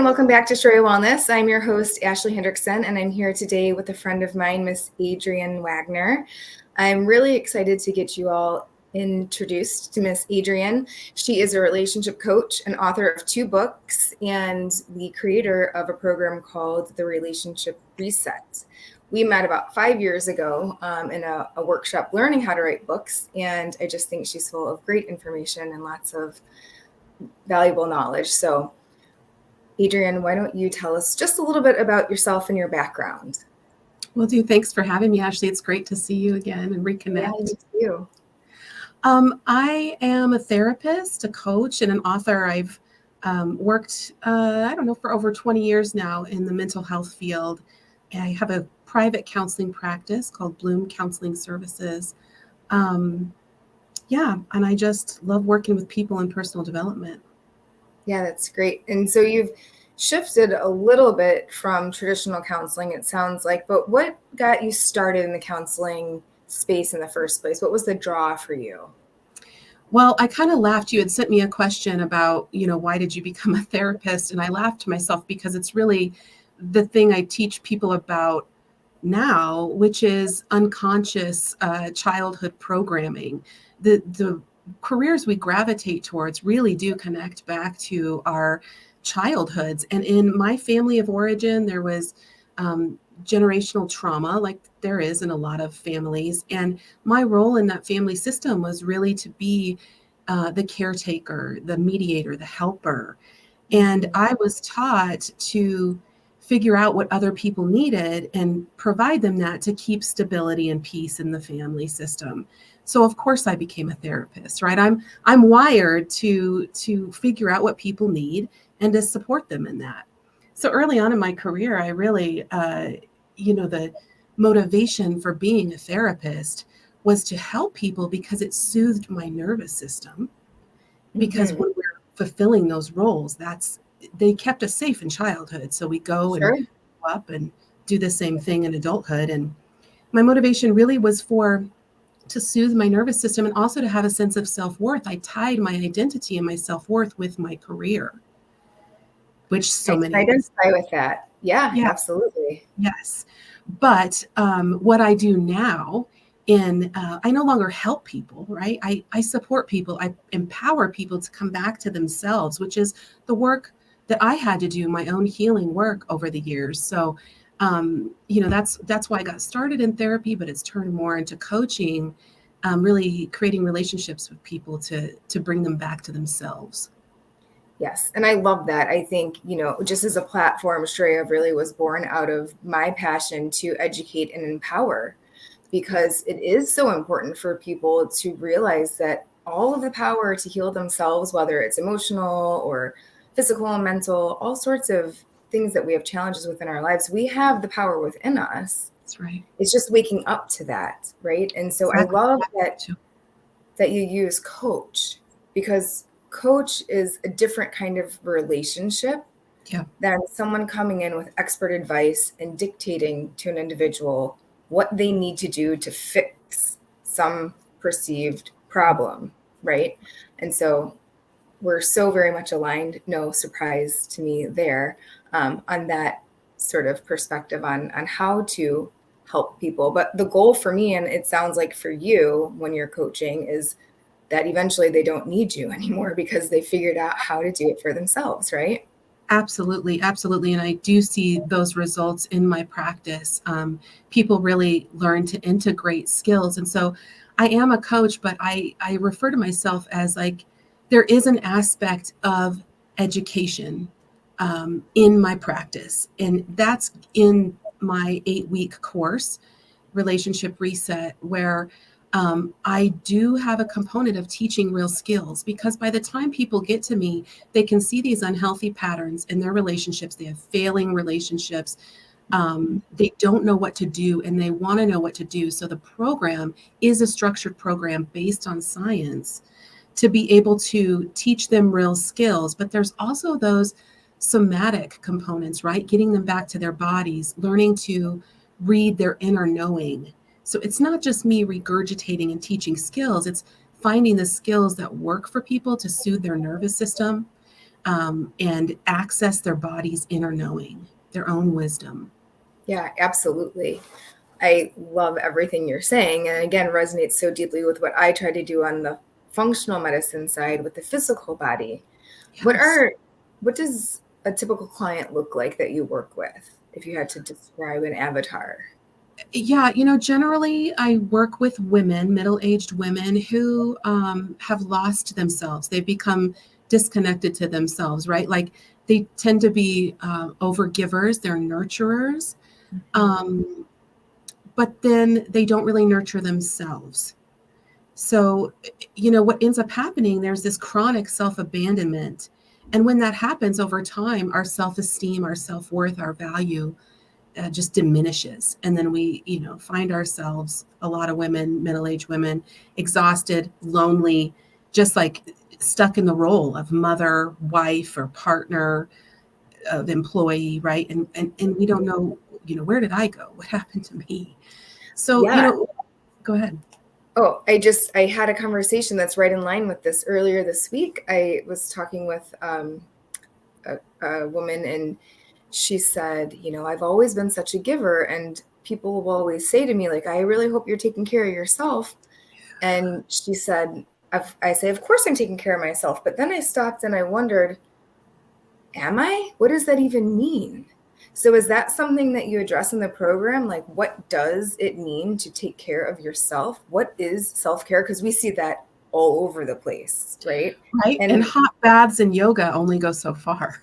and welcome back to Story Wellness. I'm your host, Ashley Hendrickson, and I'm here today with a friend of mine, Miss Adrianne Wagner. I'm really excited to get you all introduced to Miss Adrianne. She is a relationship coach, an author of 2 books, and the creator of a program called the Relationship Reset. We met about 5 years ago in a workshop learning how to write books, and I just think she's full of great information and lots of valuable knowledge. So Adrianne, why don't you tell us just a little bit about yourself and your background? Will do. Thanks for having me, Ashley. It's great to see you again and reconnect. Yeah, me too. I am a therapist, a coach, and an author. I've worked, for over 20 years now in the mental health field. I have a private counseling practice called Bloom Counseling Services. And I just love working with people in personal development. Yeah, that's great. And so you've shifted a little bit from traditional counseling, it sounds like, but what got you started in the counseling space in the first place? What was the draw for you? Well, I kind of laughed. You had sent me a question about, why did you become a therapist? And I laughed to myself because it's really the thing I teach people about now, which is unconscious childhood programming. The careers we gravitate towards really do connect back to our childhoods. And in my family of origin, there was generational trauma, like there is in a lot of families. And my role in that family system was really to be the caretaker, the mediator, the helper. And I was taught to figure out what other people needed and provide them that to keep stability and peace in the family system. So of course I became a therapist, right? I'm wired to figure out what people need and to support them in that. So early on in my career, I really, the motivation for being a therapist was to help people because it soothed my nervous system. Because when we're fulfilling those roles, they kept us safe in childhood. So we go and grow up and do the same thing in adulthood. And my motivation really was to soothe my nervous system and also to have a sense of self-worth. I tied my identity and my self-worth with my career, which so many identify with that. Yeah, absolutely. Yes. But what I do now I no longer help people, right? I support people. I empower people to come back to themselves, which is the work that I had to do, my own healing work over the years. So, that's why I got started in therapy, but it's turned more into coaching, really creating relationships with people to bring them back to themselves. Yes. And I love that. I think, just as a platform, Shreya really was born out of my passion to educate and empower, because it is so important for people to realize that all of the power to heal themselves, whether it's emotional or physical and mental, all sorts of things that we have challenges within our lives, we have the power within us. That's right. It's just waking up to that, right? And so exactly. I love that you use coach, because coach is a different kind of relationship than someone coming in with expert advice and dictating to an individual what they need to do to fix some perceived problem, right? And so we're so very much aligned, no surprise to me there, on that sort of perspective on how to help people. But the goal for me, and it sounds like for you when you're coaching, is that eventually they don't need you anymore because they figured out how to do it for themselves, right? Absolutely. Absolutely. And I do see those results in my practice. People really learn to integrate skills. And so I am a coach, but I refer to myself as there is an aspect of education in my practice. And that's in my 8-week course, Relationship Reset, where I do have a component of teaching real skills, because by the time people get to me, they can see these unhealthy patterns in their relationships. They have failing relationships. They don't know what to do, and they want to know what to do. So the program is a structured program based on science to be able to teach them real skills. But there's also those somatic components, right? Getting them back to their bodies, learning to read their inner knowing. So it's not just me regurgitating and teaching skills, it's finding the skills that work for people to soothe their nervous system, and access their body's inner knowing, their own wisdom. Yeah, absolutely. I love everything you're saying, and again, resonates so deeply with what I try to do on the functional medicine side with the physical body. Yes. What does a typical client look like that you work with, if you had to describe an avatar? Yeah, generally I work with women, middle-aged women who have lost themselves. They've become disconnected to themselves, right? Like they tend to be overgivers, they're nurturers, but then they don't really nurture themselves. So, what ends up happening, there's this chronic self-abandonment. And when that happens over time, our self-esteem, our self-worth, our value just diminishes. And then we, find ourselves, a lot of women, middle-aged women, exhausted, lonely, just like stuck in the role of mother, wife, or partner, of employee, right? And we don't know, where did I go? What happened to me? So, Yeah. Go ahead. Oh, I had a conversation that's right in line with this earlier this week. I was talking with a woman, and she said, I've always been such a giver, and people will always say to me, like, I really hope you're taking care of yourself. And she said, I say, of course I'm taking care of myself. But then I stopped and I wondered, am I? What does that even mean? So is that something that you address in the program? Like, what does it mean to take care of yourself? What is self-care? Because we see that all over the place, right? Right. And hot baths and yoga only go so far.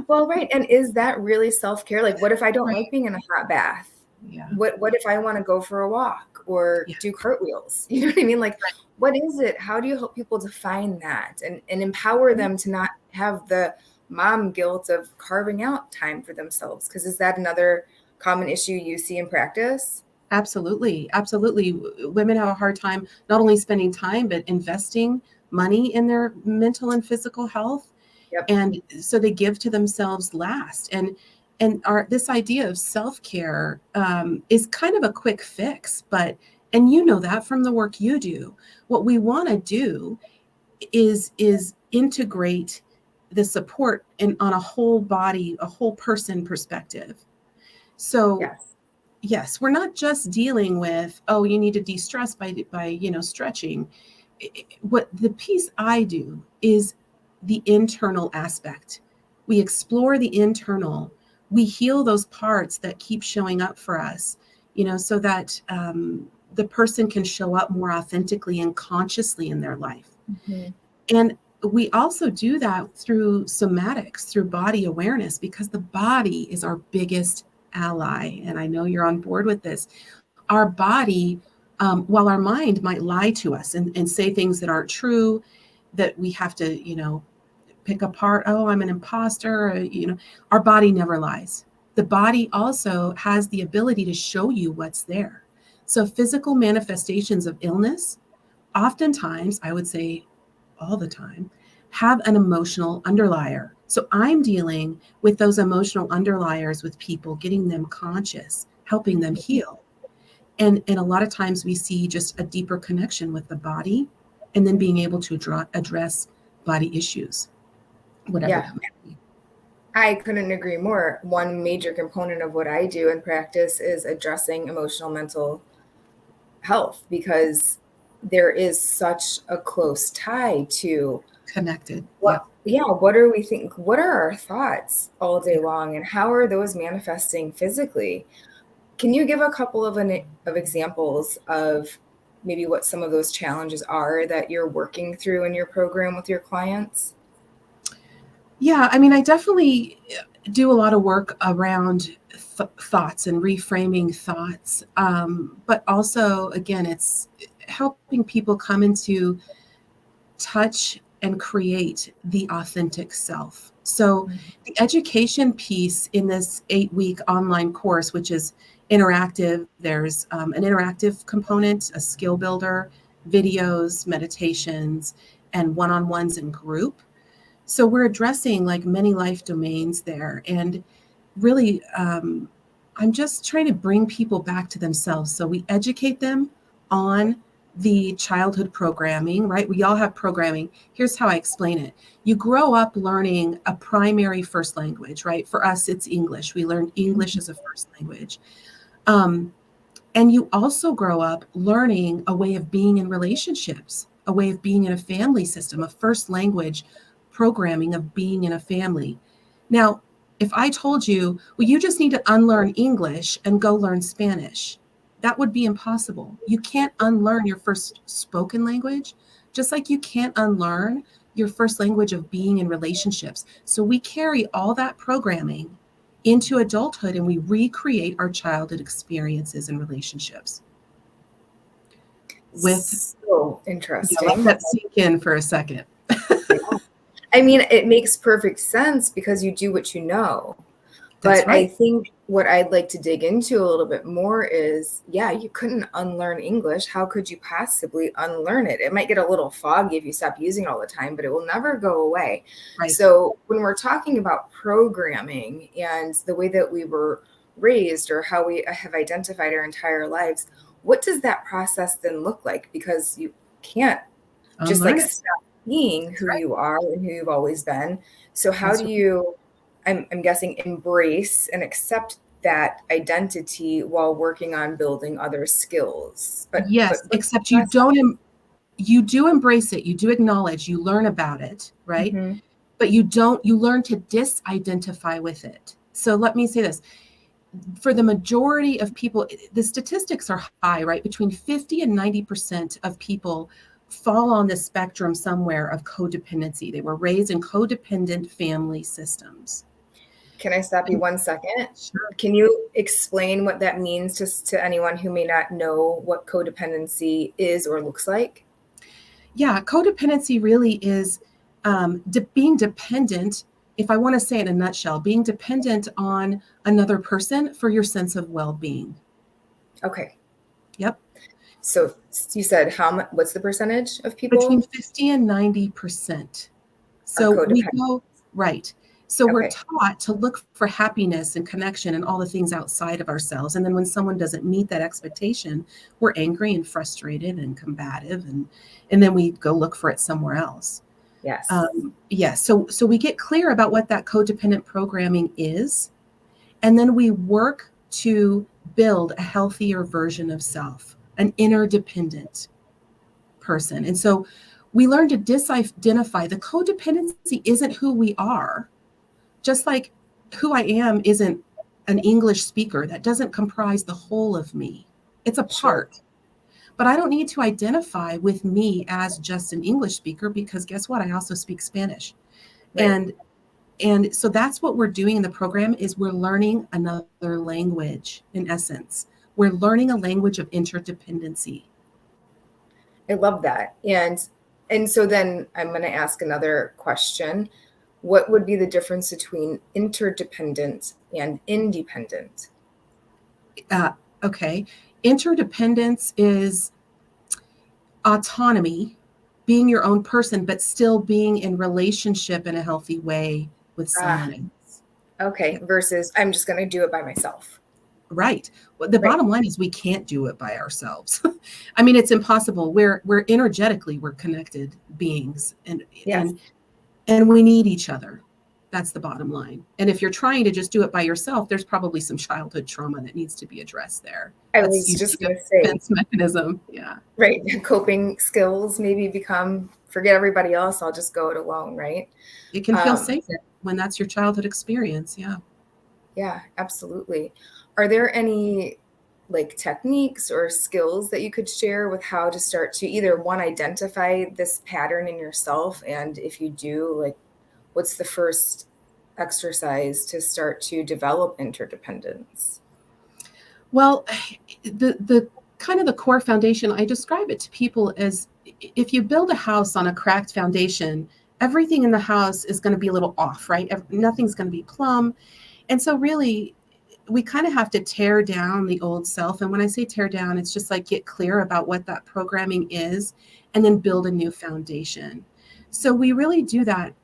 Well, right. And is that really self-care? Like, what if I don't like being in a hot bath? Yeah. What if I want to go for a walk or do cartwheels? You know what I mean? Like, what is it? How do you help people define that and empower them to not have the mom guilt of carving out time for themselves? Because is that another common issue you see in practice? Absolutely. Absolutely. Women have a hard time not only spending time, but investing money in their mental and physical health. Yep. And so they give to themselves last. And this idea of self-care is kind of a quick fix, and you know that from the work you do. What we want to do is integrate the support on a whole body, a whole person perspective. So yes, we're not just dealing with, oh, you need to de-stress by stretching. What the piece I do is the internal aspect. We explore the internal. We heal those parts that keep showing up for us, so that the person can show up more authentically and consciously in their life. Mm-hmm. And we also do that through somatics, through body awareness, because the body is our biggest ally. And I know you're on board with this. Our body, while our mind might lie to us and say things that aren't true, that we have to, pick apart, oh, I'm an imposter, our body never lies. The body also has the ability to show you what's there. So physical manifestations of illness, oftentimes, I would say all the time, have an emotional underlier. So I'm dealing with those emotional underliers with people, getting them conscious, helping them heal. And a lot of times we see just a deeper connection with the body and then being able to address body issues, whatever that might be. I couldn't agree more. One major component of what I do in practice is addressing emotional mental health, because there is such a close tie to connected. What are we thinking? What are our thoughts all day long, and how are those manifesting physically? Can you give a couple of examples of maybe what some of those challenges are that you're working through in your program with your clients? Yeah, I mean, I definitely do a lot of work around thoughts and reframing thoughts. But also, again, it's helping people come into touch and create the authentic self. So the education piece in this 8-week online course, which is interactive, there's an interactive component, a skill builder, videos, meditations, and one-on-ones in group. So we're addressing like many life domains there. And really, I'm just trying to bring people back to themselves. So we educate them on the childhood programming, right? We all have programming. Here's how I explain it. You grow up learning a primary first language, right? For us, it's English. We learn English as a first language. And you also grow up learning a way of being in relationships, a way of being in a family system, a first language programming of being in a family. Now, if I told you, well, you just need to unlearn English and go learn Spanish, that would be impossible. You can't unlearn your first spoken language, just like you can't unlearn your first language of being in relationships. So we carry all that programming into adulthood and we recreate our childhood experiences and relationships. So interesting. Let that sink in for a second. Yeah. I mean, it makes perfect sense because you do what you know. That's But right. I think what I'd like to dig into a little bit more is, yeah, you couldn't unlearn English. How could you possibly unlearn it? It might get a little foggy if you stop using it all the time, but it will never go away. Right. So when we're talking about programming and the way that we were raised or how we have identified our entire lives, what does that process then look like? Because you can't just like stop being who you are and who you've always been. So how do you, I'm guessing, embrace and accept that identity while working on building other skills? But yes, except you don't, you do embrace it, you do acknowledge, you learn about it, right? Mm-hmm. But you learn to disidentify with it. So let me say this. For the majority of people, the statistics are high, right? Between 50 and 90% of people fall on the spectrum somewhere of codependency. They were raised in codependent family systems. Can I stop you 1 second? Sure. Can you explain what that means to anyone who may not know what codependency is or looks like? Yeah, codependency really is being dependent, if I want to say it in a nutshell, being dependent on another person for your sense of well-being. Okay. Yep. So you said what's the percentage of people? Between 50 and 90%. So we go, right. So we're taught to look for happiness and connection and all the things outside of ourselves. And then when someone doesn't meet that expectation, we're angry and frustrated and combative. And then we go look for it somewhere else. Yes. Yes. So we get clear about what that codependent programming is. And then we work to build a healthier version of self, an interdependent person. And so we learn to disidentify. The codependency isn't who we are. Just like who I am isn't an English speaker, that doesn't comprise the whole of me. It's a part. But I don't need to identify with me as just an English speaker because guess what? I also speak Spanish. Right. And so that's what we're doing in the program is we're learning another language in essence. We're learning a language of interdependency. I love that. And so then I'm going to ask another question. What would be the difference between interdependent and independent? Okay. Interdependence is autonomy, being your own person, but still being in relationship in a healthy way with someone else. Okay. Versus I'm just going to do it by myself. Right. Well, the bottom line is we can't do it by ourselves. I mean, it's impossible. We're energetically, we're connected beings and we need each other. That's the bottom line. And if you're trying to just do it by yourself, there's probably some childhood trauma that needs to be addressed there. I was just going to say, defense mechanism. Yeah. Right. Coping skills maybe become forget everybody else. I'll just go it alone. Right. It can feel safer when that's your childhood experience. Yeah. Yeah, absolutely. Are there any like techniques or skills that you could share with how to start to either one, identify this pattern in yourself? And if you do, like, what's the first exercise to start to develop interdependence? Well, the kind of the core foundation, I describe it to people as if you build a house on a cracked foundation, everything in the house is going to be a little off, right? Nothing's going to be plumb. And so really, we kind of have to tear down the old self. And when I say tear down, it's just like get clear about what that programming is and then build a new foundation. So we really do that.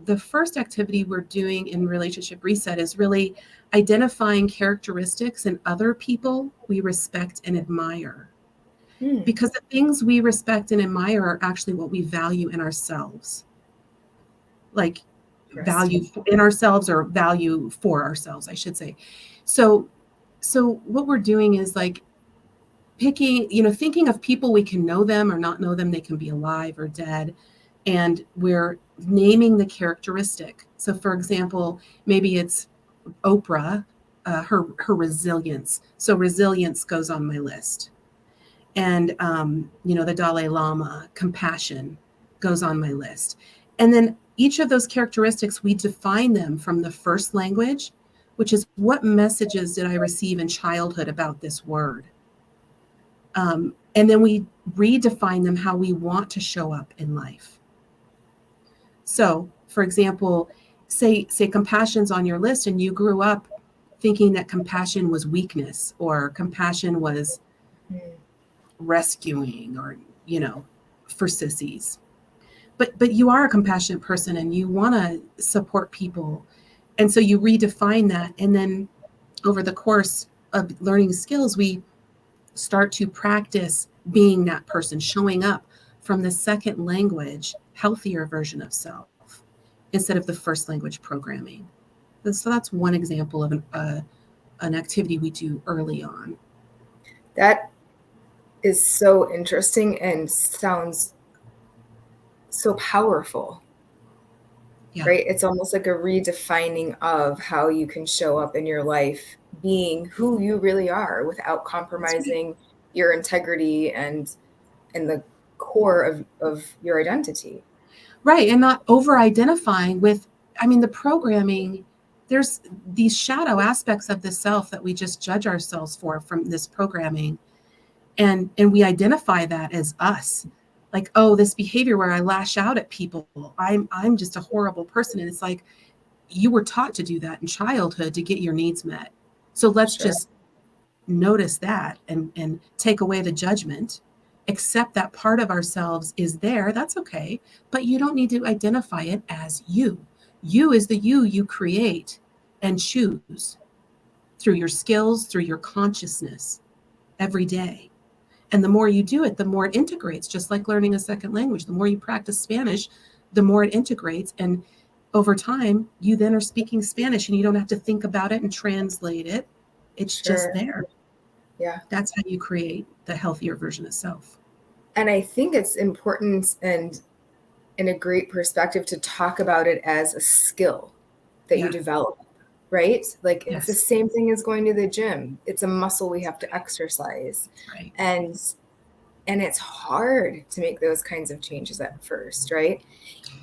The first activity we're doing in Relationship Reset is really identifying characteristics in other people we respect and admire. because the things we respect and admire are actually what we value in ourselves. Like value in ourselves, or value for ourselves, I should say. So what we're doing is like picking, thinking of people, we can know them or not know them. They can be alive or dead. And we're naming the characteristic. So for example, maybe it's Oprah, her resilience. So resilience goes on my list. And, the Dalai Lama, compassion goes on my list. And then each of those characteristics, we define them from the first language, which is what messages did I receive in childhood about this word? And then we redefine them how we want to show up in life. So, for example, say compassion's on your list and you grew up thinking that compassion was weakness, or compassion was rescuing, or, for sissies. But you are a compassionate person and you want to support people. And so you redefine that. And then over the course of learning skills, we start to practice being that person, showing up from the second language, healthier version of self, instead of the first language programming. So that's one example of an activity we do early on. That is so interesting and sounds so powerful. Yeah. Right? It's almost like a redefining of how you can show up in your life, being who you really are without compromising your integrity and the core of your identity. Right. And not over-identifying with, the programming, there's these shadow aspects of the self that we just judge ourselves for from this programming. And we identify that as us. Like, oh, this behavior where I lash out at people, I'm just a horrible person. And it's like, you were taught to do that in childhood to get your needs met. So let's just notice that and take away the judgment, accept that part of ourselves is there. That's okay. But you don't need to identify it as you. You is the you create and choose through your skills, through your consciousness every day. And the more you do it, the more it integrates, just like learning a second language. The more you practice Spanish, the more it integrates. And over time, you then are speaking Spanish and you don't have to think about it and translate it. It's just there. Yeah. That's how you create the healthier version of self. And I think it's important and in a great perspective to talk about it as a skill that you develop, right? Like it's the same thing as going to the gym. It's a muscle we have to exercise. Right. And it's hard to make those kinds of changes at first, right?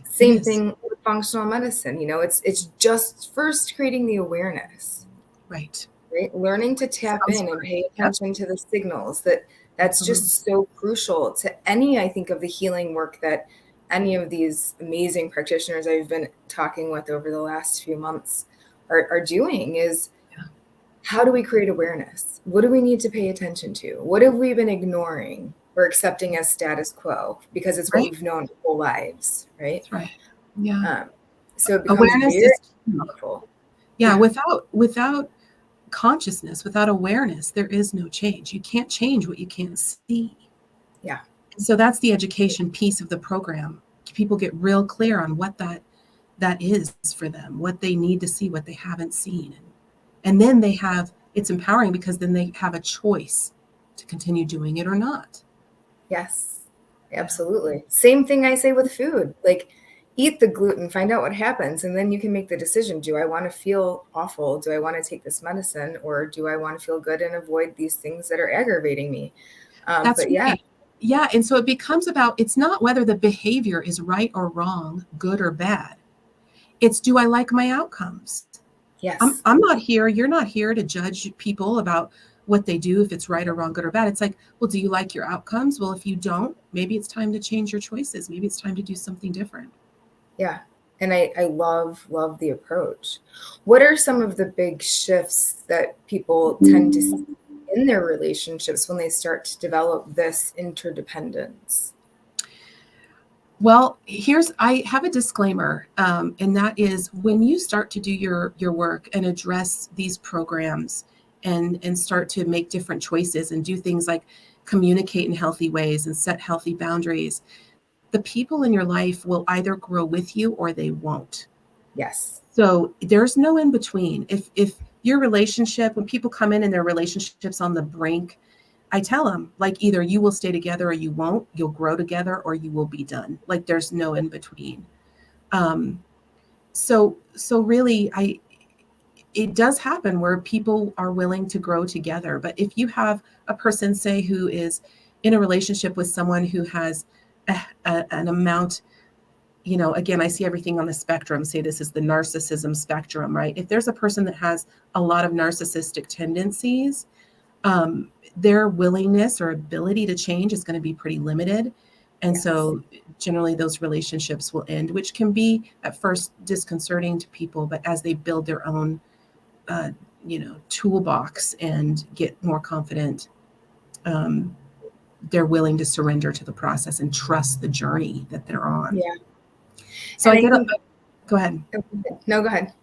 Same thing with functional medicine. It's just first creating the awareness. Right. Right. Learning to tap in and pay attention to the signals. That's just so crucial to any, I think, of the healing work that any of these amazing practitioners I've been talking with over the last few months are doing is how do we create awareness? What do we need to pay attention to? What have we been ignoring or accepting as status quo because it's what we've known our whole lives, right? That's right. Yeah. So it becomes awareness very is powerful. Yeah. Without consciousness, without awareness, there is no change. You can't change what you can't see. Yeah. So that's the education piece of the program. People get real clear on what that is for them, what they need to see, what they haven't seen. And then it's empowering because then they have a choice to continue doing it or not. Yes, absolutely. Same thing I say with food, like eat the gluten, find out what happens, and then you can make the decision. Do I want to feel awful? Do I want to take this medicine? Or do I want to feel good and avoid these things that are aggravating me? That's right. Yeah. And so it becomes about, it's not whether the behavior is right or wrong, good or bad. It's, do I like my outcomes? Yes. I'm not here. You're not here to judge people about what they do, if it's right or wrong, good or bad. It's like, well, do you like your outcomes? Well, if you don't, maybe it's time to change your choices. Maybe it's time to do something different. Yeah. And I love the approach. What are some of the big shifts that people tend to see in their relationships when they start to develop this interdependence? Well, I have a disclaimer, and that is when you start to do your work and address these programs and start to make different choices and do things like communicate in healthy ways and set healthy boundaries, the people in your life will either grow with you or they won't. Yes. So there's no in between. If your relationship, when people come in and their relationship's on the brink, I tell them, like, either you will stay together or you won't. You'll grow together or you will be done. Like, there's no in between. So really, it does happen where people are willing to grow together. But if you have a person, say, who is in a relationship with someone who has an amount, again, I see everything on the spectrum. Say this is the narcissism spectrum, right? If there's a person that has a lot of narcissistic tendencies, their willingness or ability to change is going to be pretty limited. And Yes. so generally those relationships will end, which can be at first disconcerting to people, but as they build their own, toolbox and get more confident, they're willing to surrender to the process and trust the journey that they're on. Yeah. So go ahead. No, go ahead.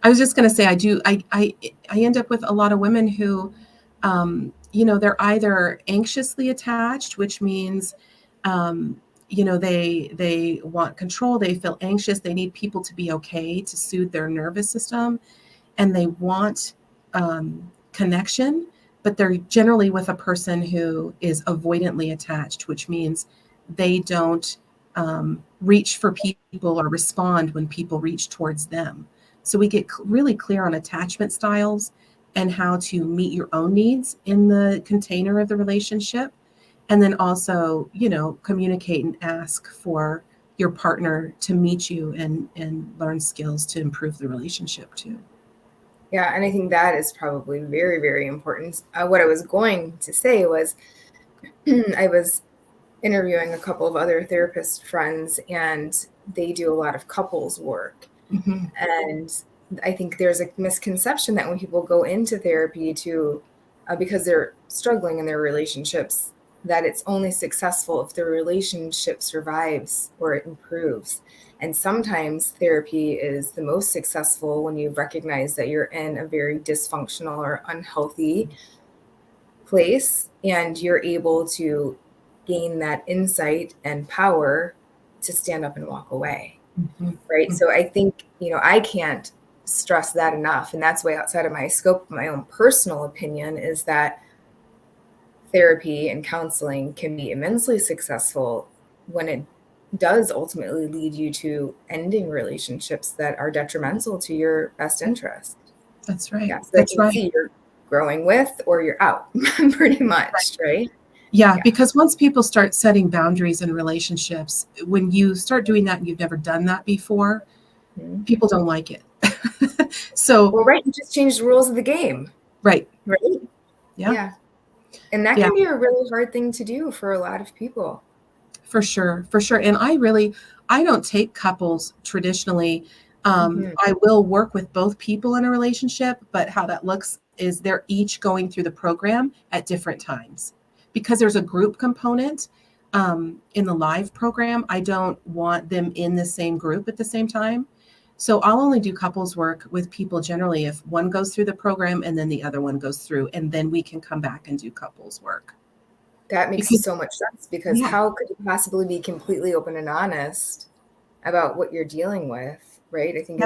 I was just going to say, I end up with a lot of women who, they're either anxiously attached, which means, they want control. They feel anxious. They need people to be okay to soothe their nervous system. And they want connection, but they're generally with a person who is avoidantly attached, which means they don't reach for people or respond when people reach towards them. So we get really clear on attachment styles and how to meet your own needs in the container of the relationship. And then also, communicate and ask for your partner to meet you and learn skills to improve the relationship too. Yeah, and I think that is probably very, very important. What I was going to say was I was interviewing a couple of other therapist friends, and they do a lot of couples work. Mm-hmm. And I think there's a misconception that when people go into therapy because they're struggling in their relationships, that it's only successful if the relationship survives or it improves. And sometimes therapy is the most successful when you recognize that you're in a very dysfunctional or unhealthy place, and you're able to gain that insight and power to stand up and walk away. Mm-hmm. Right. Mm-hmm. So I think, I can't stress that enough. And that's way outside of my scope. My own personal opinion is that therapy and counseling can be immensely successful when it does ultimately lead you to ending relationships that are detrimental to your best interest. That's right. Yeah, so That's right. See you're growing with or you're out pretty much, right? Yeah, because once people start setting boundaries in relationships, when you start doing that and you've never done that before, people don't like it. Well, right, you just change the rules of the game. Right. Right? Yeah. And that can be a really hard thing to do for a lot of people. For sure. And I don't take couples traditionally. I will work with both people in a relationship, but how that looks is they're each going through the program at different times. Because there's a group component in the live program, I don't want them in the same group at the same time. So I'll only do couples work with people generally if one goes through the program and then the other one goes through, and then we can come back and do couples work. That makes so much sense, because how could you possibly be completely open and honest about what you're dealing with, right? I think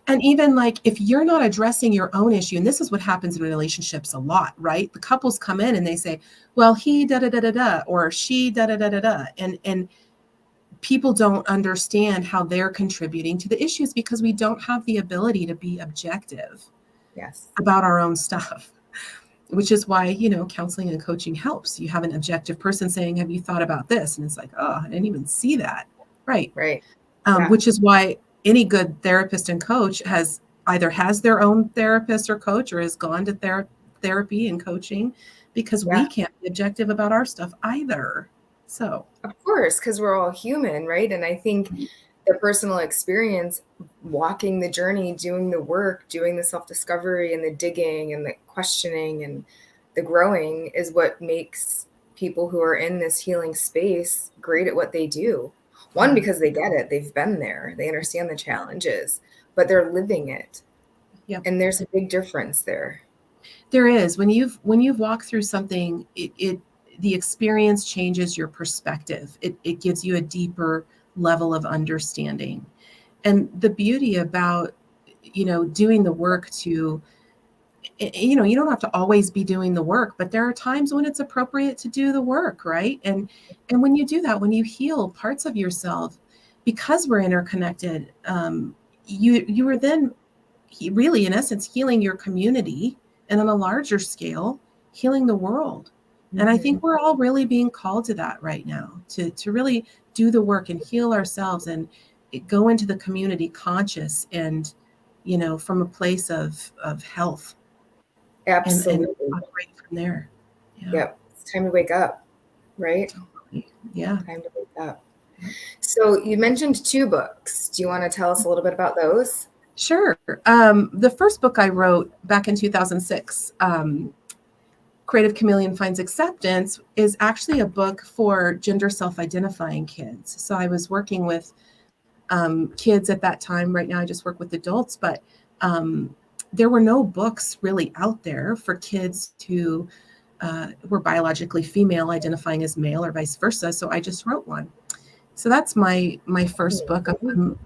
and even like if you're not addressing your own issue, and this is what happens in relationships a lot, right? The couples come in and they say, well, he da da da da da, or she da da da da da, and people don't understand how they're contributing to the issues because we don't have the ability to be objective about our own stuff, which is why, counseling and coaching helps. You have an objective person saying, have you thought about this? And it's like, oh, I didn't even see that. Right. Which is why any good therapist and coach either has their own therapist or coach or has gone to therapy and coaching, because we can't be objective about our stuff either. So, of course, because we're all human, right? And I think the personal experience, walking the journey, doing the work, doing the self-discovery and the digging and the questioning and the growing is what makes people who are in this healing space great at what they do. One, because they get it. They've been there. They understand the challenges, but they're living it. And there's a big difference there. There is. When you've walked through something, the experience changes your perspective. It gives you a deeper level of understanding. And the beauty about, doing the work to, you don't have to always be doing the work, but there are times when it's appropriate to do the work, right? And when you do that, when you heal parts of yourself, because we're interconnected, you are then really, in essence, healing your community, and on a larger scale, healing the world. And I think we're all really being called to that right now, to really do the work and heal ourselves and go into the community conscious and, from a place of health and Absolutely. operate from there. Yeah. Yep. It's time to wake up, right? Totally. Yeah. Time to wake up. So you mentioned 2 books. Do you want to tell us a little bit about those? Sure. The first book I wrote back in 2006, Creative Chameleon Finds Acceptance, is actually a book for gender self-identifying kids. So I was working with kids at that time. Right now I just work with adults, but there were no books really out there for kids who were biologically female identifying as male or vice versa. So I just wrote one. So that's my first book, a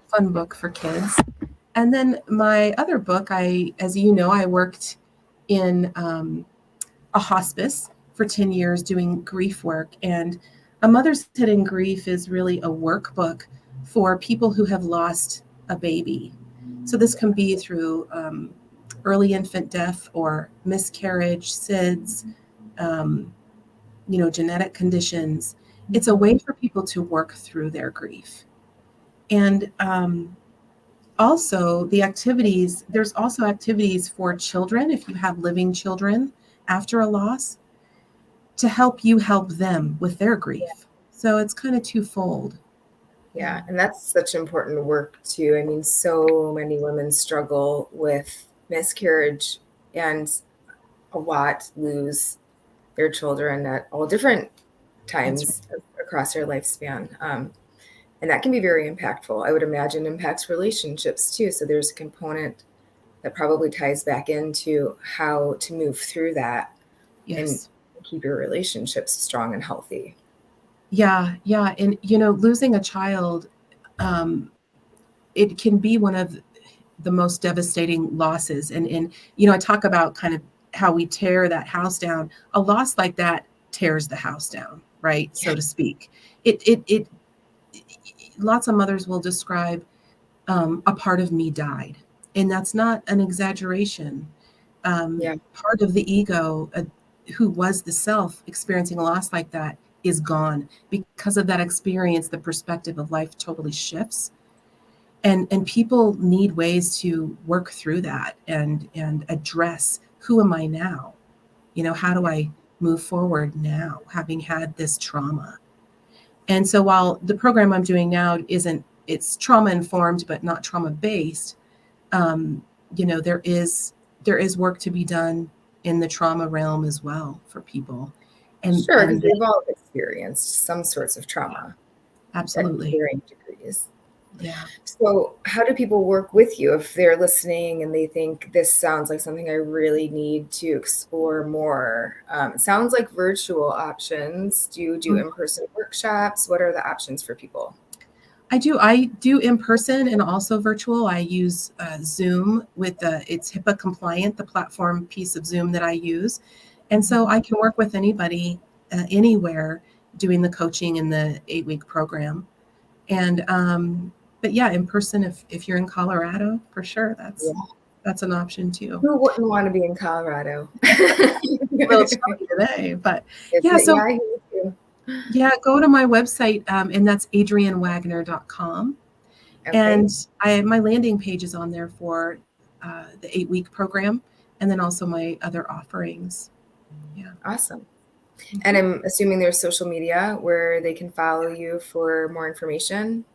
fun book for kids. And then my other book, as you know, I worked in a hospice for 10 years doing grief work. And A Mother's Hidden Grief is really a workbook for people who have lost a baby. So this can be through early infant death or miscarriage, SIDS, genetic conditions. It's a way for people to work through their grief. And also there's also activities for children, if you have living children after a loss, to help you help them with their grief. So it's kind of twofold. Yeah, and that's such important work too. I mean, so many women struggle with miscarriage and a lot lose their children at all different times across their lifespan. And that can be very impactful. I would imagine impacts relationships too. So there's a component that probably ties back into how to move through that and keep your relationships strong and healthy. Yeah. And, losing a child, it can be one of the most devastating losses. And I talk about kind of how we tear that house down. A loss like that tears the house down, right? Yeah. So to speak. It lots of mothers will describe a part of me died. And that's not an exaggeration. Part of the ego, who was the self experiencing a loss like that, is gone. Because of that experience, the perspective of life totally shifts. And people need ways to work through that and address, who am I now? How do I move forward now, having had this trauma? And so while the program I'm doing now it's trauma informed, but not trauma based, there is work to be done in the trauma realm as well for people. And sure, because we've all experienced some sorts of trauma. Absolutely. At varying degrees. Yeah. So how do people work with you if they're listening and they think this sounds like something I really need to explore more? It sounds like virtual options. Do you do in-person workshops? What are the options for people? I do in person and also virtual. I use Zoom it's HIPAA compliant, the platform piece of Zoom that I use. And so I can work with anybody anywhere doing the coaching in the 8-week program. And but yeah, in person, if you're in Colorado, for sure, that's an option too. Who wouldn't want to be in Colorado? Well, it's funny today, but yeah. So yeah, go to my website, and that's adriannewagner.com. Okay. And my landing page is on there for the 8-week program, and then also my other offerings. Yeah. Awesome. And I'm assuming there's social media where they can follow you for more information.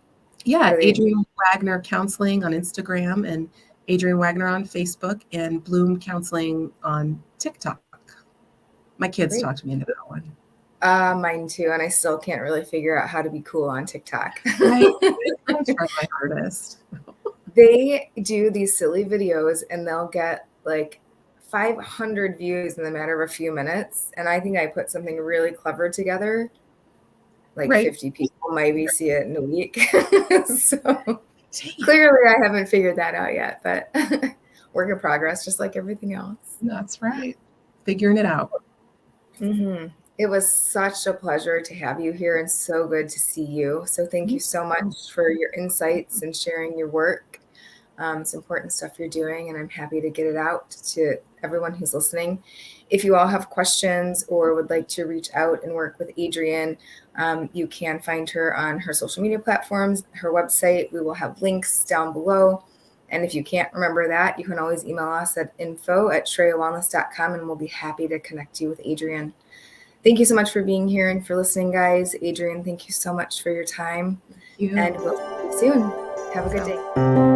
Yeah, Adrianne Wagner Counseling on Instagram, and Adrianne Wagner on Facebook, and Bloom Counseling on TikTok. My kids talked to me into that one. Mine too, and I still can't really figure out how to be cool on TikTok. I try my hardest. They do these silly videos, and they'll get like 500 views in the matter of a few minutes. And I think I put something really clever together. Like 50 people maybe see it in a week. So clearly I haven't figured that out yet, but work in progress, just like everything else. That's right. Figuring it out. Mm-hmm. It was such a pleasure to have you here and so good to see you. So thank you so much for your insights and sharing your work. It's important stuff you're doing, and I'm happy to get it out to everyone who's listening. If you all have questions or would like to reach out and work with Adrianne, you can find her on her social media platforms, her website. We will have links down below. And if you can't remember that, you can always email us at info@shreawellness.com, and we'll be happy to connect you with Adrianne. Thank you so much for being here and for listening, guys. Adrianne, thank you so much for your time. Thank you. And we'll see you soon. Have a good day.